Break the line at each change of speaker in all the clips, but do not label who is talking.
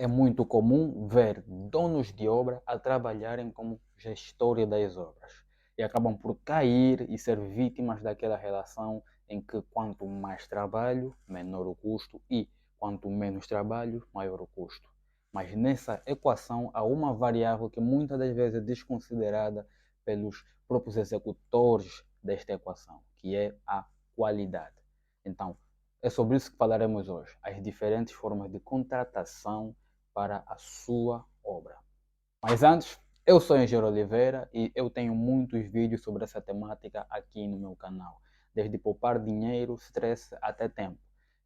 é muito comum ver donos de obra a trabalharem como gestores das obras e acabam por cair e ser vítimas daquela relação em que quanto mais trabalho, menor o custo e quanto menos trabalho, maior o custo. Mas nessa equação há uma variável que muitas das vezes é desconsiderada pelos próprios executores desta equação, que é a qualidade. Então, é sobre isso que falaremos hoje, as diferentes formas de contratação para a sua obra. Mas antes, eu sou Engenheiro Oliveira e eu tenho muitos vídeos sobre essa temática aqui no meu canal, desde poupar dinheiro, stress até tempo.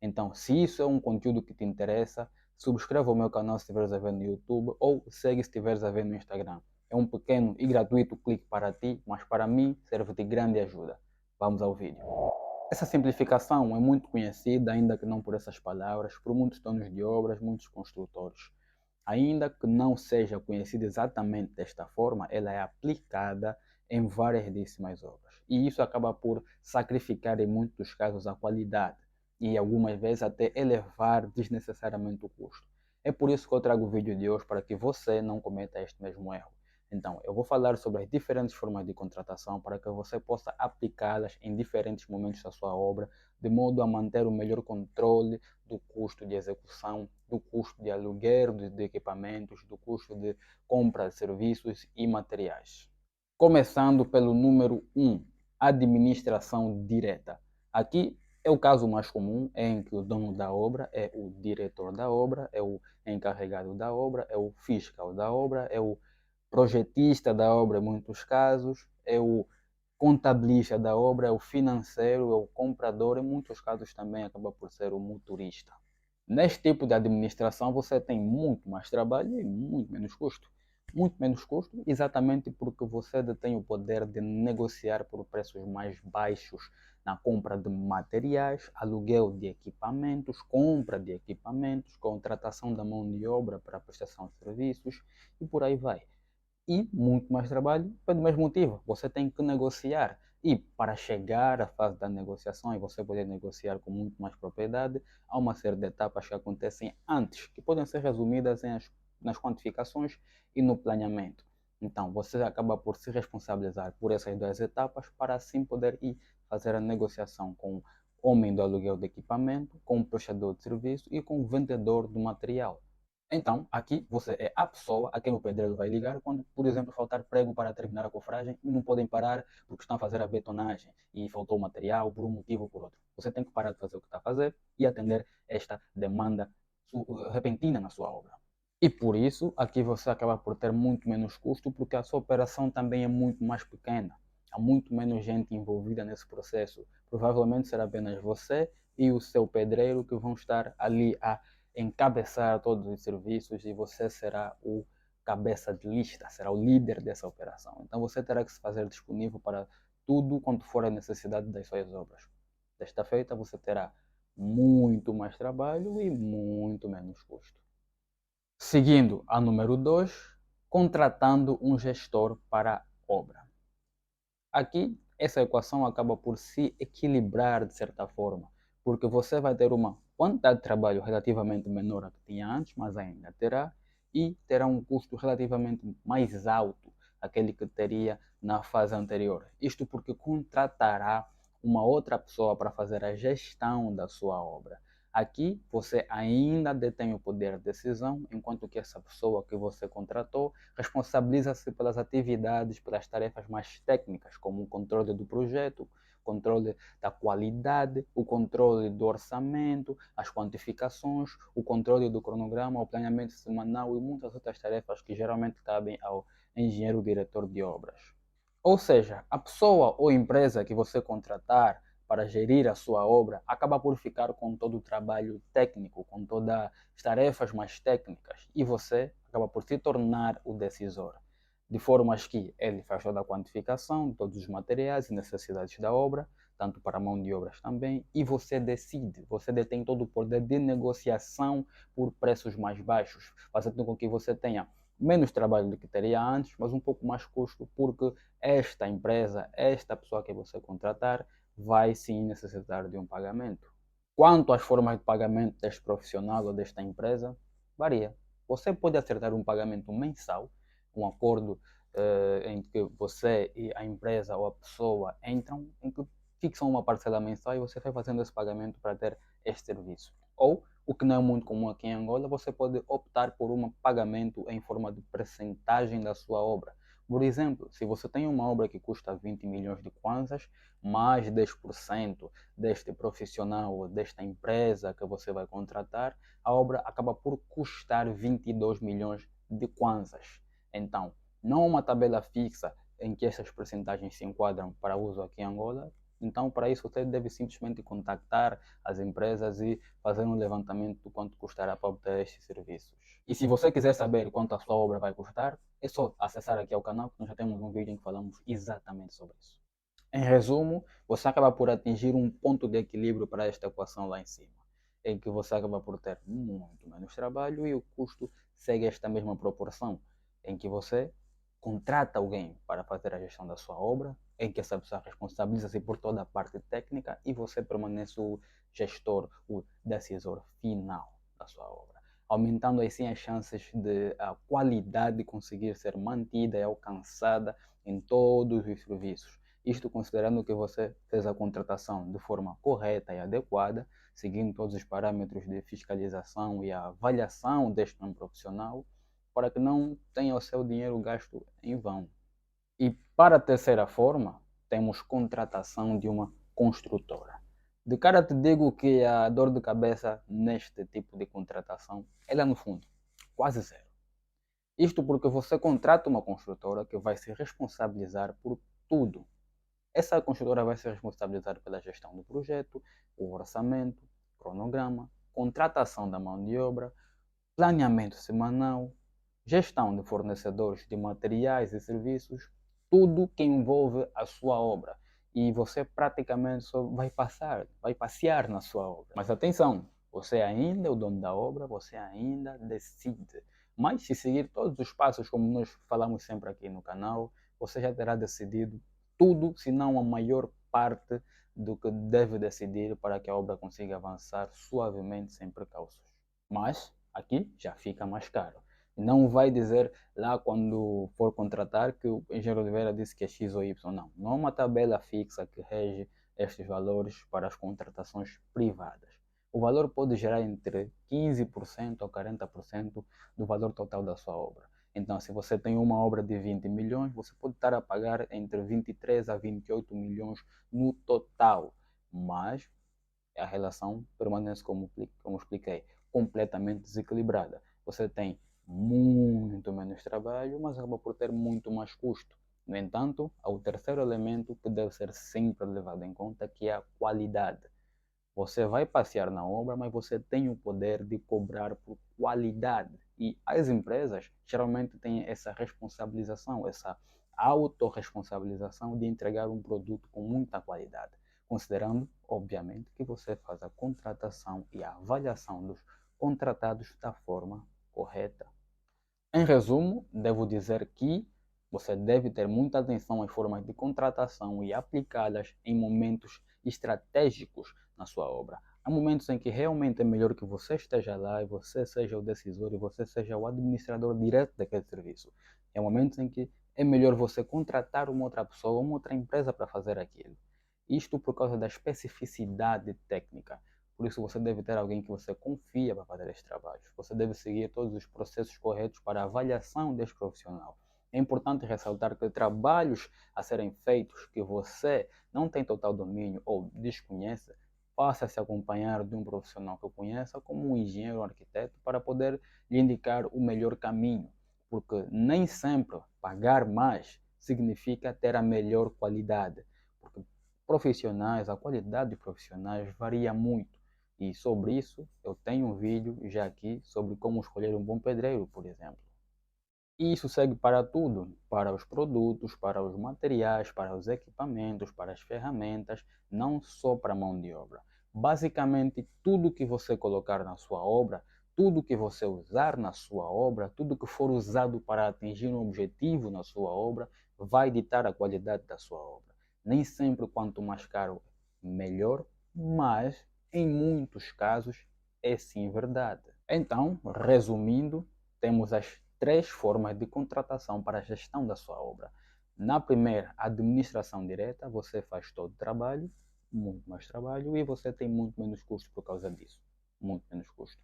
Então, se isso é um conteúdo que te interessa, subscreva o meu canal se estiveres a ver no YouTube ou segue se estiveres a ver no Instagram. É um pequeno e gratuito clique para ti, mas para mim serve de grande ajuda. Vamos ao vídeo. Essa simplificação é muito conhecida, ainda que não por essas palavras, por muitos donos de obras, muitos construtores. Ainda que não seja conhecida exatamente desta forma, ela é aplicada em variedíssimas obras. E isso acaba por sacrificar, em muitos casos, a qualidade e algumas vezes até elevar desnecessariamente o custo. É por isso que eu trago o vídeo de hoje, para que você não cometa este mesmo erro. Então, eu vou falar sobre as diferentes formas de contratação para que você possa aplicá-las em diferentes momentos da sua obra, de modo a manter o melhor controle do custo de execução, do custo de aluguer de equipamentos, do custo de compra de serviços e materiais. Começando pelo número 1, administração direta. Aqui é o caso mais comum, em que o dono da obra é o diretor da obra, é o encarregado da obra, é o fiscal da obra, é o projetista da obra em muitos casos, é o contabilista da obra, é o financeiro, é o comprador, em muitos casos também acaba por ser o motorista. Neste tipo de administração você tem muito mais trabalho e muito menos custo. Muito menos custo, exatamente porque você detém o poder de negociar por preços mais baixos na compra de materiais, aluguel de equipamentos, compra de equipamentos, contratação da mão de obra para prestação de serviços e por aí vai. E muito mais trabalho pelo mesmo motivo. Você tem que negociar. E para chegar à fase da negociação e você poder negociar com muito mais propriedade, há uma série de etapas que acontecem antes, que podem ser resumidas nas quantificações e no planeamento. Então, você acaba por se responsabilizar por essas duas etapas para assim poder ir fazer a negociação com o homem do aluguel de equipamento, com o prestador de serviço e com o vendedor do material. Então, aqui você é a pessoa a quem o pedreiro vai ligar quando, por exemplo, faltar prego para terminar a cofragem e não podem parar porque estão a fazer a betonagem e faltou material por um motivo ou por outro. Você tem que parar de fazer o que está a fazer e atender esta demanda repentina na sua obra. E por isso, aqui você acaba por ter muito menos custo porque a sua operação também é muito mais pequena. Há muito menos gente envolvida nesse processo. Provavelmente será apenas você e o seu pedreiro que vão estar ali a encabeçar todos os serviços e você será o cabeça de lista, será o líder dessa operação. Então você terá que se fazer disponível para tudo quanto for a necessidade das suas obras. Desta feita você terá muito mais trabalho e muito menos custo. Seguindo a número 2, contratando um gestor para a obra. Aqui, essa equação acaba por se equilibrar de certa forma, porque você vai ter uma quantidade de trabalho relativamente menor a que tinha antes, mas ainda terá, e terá um custo relativamente mais alto aquele que teria na fase anterior. Isto porque contratará uma outra pessoa para fazer a gestão da sua obra. Aqui você ainda detém o poder de decisão, enquanto que essa pessoa que você contratou responsabiliza-se pelas atividades, pelas tarefas mais técnicas, como o controle do projeto, controle da qualidade, o controle do orçamento, as quantificações, o controle do cronograma, o planeamento semanal e muitas outras tarefas que geralmente cabem ao engenheiro diretor de obras. Ou seja, a pessoa ou empresa que você contratar para gerir a sua obra acaba por ficar com todo o trabalho técnico, com todas as tarefas mais técnicas, e você acaba por se tornar o decisor, de formas que ele faz toda a quantificação de todos os materiais e necessidades da obra, tanto para a mão de obras também, e você decide, você detém todo o poder de negociação por preços mais baixos, fazendo com que você tenha menos trabalho do que teria antes, mas um pouco mais custo, porque esta empresa, esta pessoa que você contratar, vai sim necessitar de um pagamento. Quanto às formas de pagamento deste profissional ou desta empresa, varia. Você pode acertar um pagamento mensal, um acordo em que você e a empresa ou a pessoa entram, em que fixam uma parcela mensal e você vai fazendo esse pagamento para ter este serviço. Ou, o que não é muito comum aqui em Angola, você pode optar por um pagamento em forma de percentagem da sua obra. Por exemplo, se você tem uma obra que custa 20 milhões de kwanzas, mais 10% deste profissional ou desta empresa que você vai contratar, a obra acaba por custar 22 milhões de kwanzas. Então, não há uma tabela fixa em que essas percentagens se enquadram para uso aqui em Angola. Então, para isso, você deve simplesmente contactar as empresas e fazer um levantamento do quanto custará para obter estes serviços. E se você quiser saber quanto a sua obra vai custar, é só acessar aqui ao canal, que nós já temos um vídeo em que falamos exatamente sobre isso. Em resumo, você acaba por atingir um ponto de equilíbrio para esta equação lá em cima, em que você acaba por ter muito menos trabalho e o custo segue esta mesma proporção, em que você contrata alguém para fazer a gestão da sua obra, em que essa pessoa responsabiliza-se por toda a parte técnica e você permanece o gestor, o decisor final da sua obra, aumentando assim as chances de a qualidade conseguir ser mantida e alcançada em todos os serviços. Isto considerando que você fez a contratação de forma correta e adequada, seguindo todos os parâmetros de fiscalização e avaliação deste não profissional, para que não tenha o seu dinheiro gasto em vão. E para a terceira forma, temos contratação de uma construtora. De cara te digo que a dor de cabeça neste tipo de contratação é lá no fundo, quase zero. Isto porque você contrata uma construtora que vai se responsabilizar por tudo. Essa construtora vai se responsabilizar pela gestão do projeto, o orçamento, cronograma, contratação da mão de obra, planeamento semanal, gestão de fornecedores de materiais e serviços, tudo que envolve a sua obra. E você praticamente só vai passear na sua obra. Mas atenção, você ainda é o dono da obra, você ainda decide. Mas se seguir todos os passos, como nós falamos sempre aqui no canal, você já terá decidido tudo, se não a maior parte do que deve decidir para que a obra consiga avançar suavemente sem precauços. Mas aqui já fica mais caro. Não vai dizer lá quando for contratar que o engenheiro Oliveira disse que é X ou Y. Não, não há uma tabela fixa que rege estes valores para as contratações privadas. O valor pode gerar entre 15% a 40% do valor total da sua obra. Então, se você tem uma obra de 20 milhões, você pode estar a pagar entre 23 a 28 milhões no total. Mas a relação permanece, como expliquei, completamente desequilibrada. Você tem muito menos trabalho, mas acaba por ter muito mais custo. No entanto, há o terceiro elemento que deve ser sempre levado em conta, que é a qualidade. Você vai passear na obra, mas você tem o poder de cobrar por qualidade. E as empresas geralmente têm essa responsabilização, essa autorresponsabilização de entregar um produto com muita qualidade, considerando, obviamente, que você faz a contratação e a avaliação dos contratados da forma correta. Em resumo, devo dizer que você deve ter muita atenção às formas de contratação e aplicá-las em momentos estratégicos na sua obra. Há momentos em que realmente é melhor que você esteja lá e você seja o decisor e você seja o administrador direto daquele serviço. Há momentos em que é melhor você contratar uma outra pessoa, uma outra empresa para fazer aquilo. Isto por causa da especificidade técnica. Por isso você deve ter alguém que você confia para fazer este trabalho. Você deve seguir todos os processos corretos para a avaliação deste profissional. É importante ressaltar que trabalhos a serem feitos que você não tem total domínio ou desconhece, faça se acompanhar de um profissional que conheça, como um engenheiro ou arquiteto, para poder lhe indicar o melhor caminho. Porque nem sempre pagar mais significa ter a melhor qualidade. Porque profissionais, a qualidade de profissionais varia muito. E sobre isso eu tenho um vídeo já aqui sobre como escolher um bom pedreiro, por exemplo. E isso segue para tudo, para os produtos, para os materiais, para os equipamentos, para as ferramentas, não só para a mão de obra. Basicamente, tudo que você colocar na sua obra, tudo que você usar na sua obra, tudo que for usado para atingir um objetivo na sua obra, vai ditar a qualidade da sua obra. Nem sempre quanto mais caro, melhor, mas em muitos casos é sim verdade. Então, resumindo, temos as três formas de contratação para a gestão da sua obra. Na primeira, administração direta, você faz todo o trabalho, muito mais trabalho, e você tem muito menos custo por causa disso. Muito menos custo.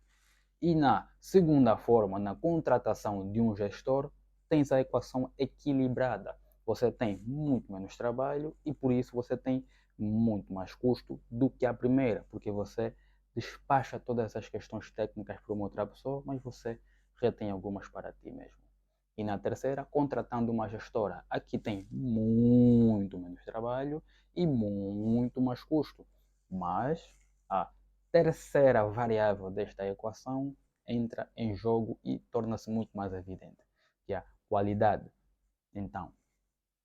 E na segunda forma, na contratação de um gestor, tens a equação equilibrada. Você tem muito menos trabalho e por isso você tem muito mais custo do que a primeira, porque você despacha todas essas questões técnicas para uma outra pessoa, mas você retém algumas para ti mesmo. E na terceira, contratando uma gestora. Aqui tem muito menos trabalho e muito mais custo. Mas a terceira variável desta equação entra em jogo e torna-se muito mais evidente, que é a qualidade. Então,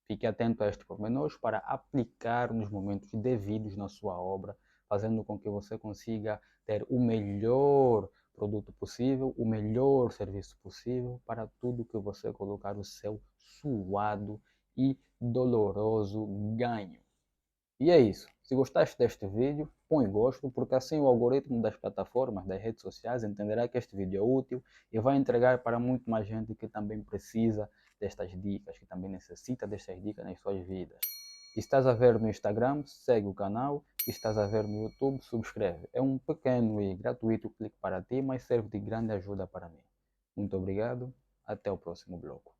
fique atento a estes pormenores para aplicar nos momentos devidos na sua obra, fazendo com que você consiga ter o melhor produto possível, o melhor serviço possível para tudo que você colocar o seu suado e doloroso ganho. E é isso. Se gostaste deste vídeo, põe gosto, porque assim o algoritmo das plataformas, das redes sociais, entenderá que este vídeo é útil e vai entregar para muito mais gente que também precisa destas dicas, que também necessita destas dicas nas suas vidas. E estás a ver no Instagram, segue o canal. E estás a ver no YouTube, subscreve. É um pequeno e gratuito clique para ti, mas serve de grande ajuda para mim. Muito obrigado. Até o próximo bloco.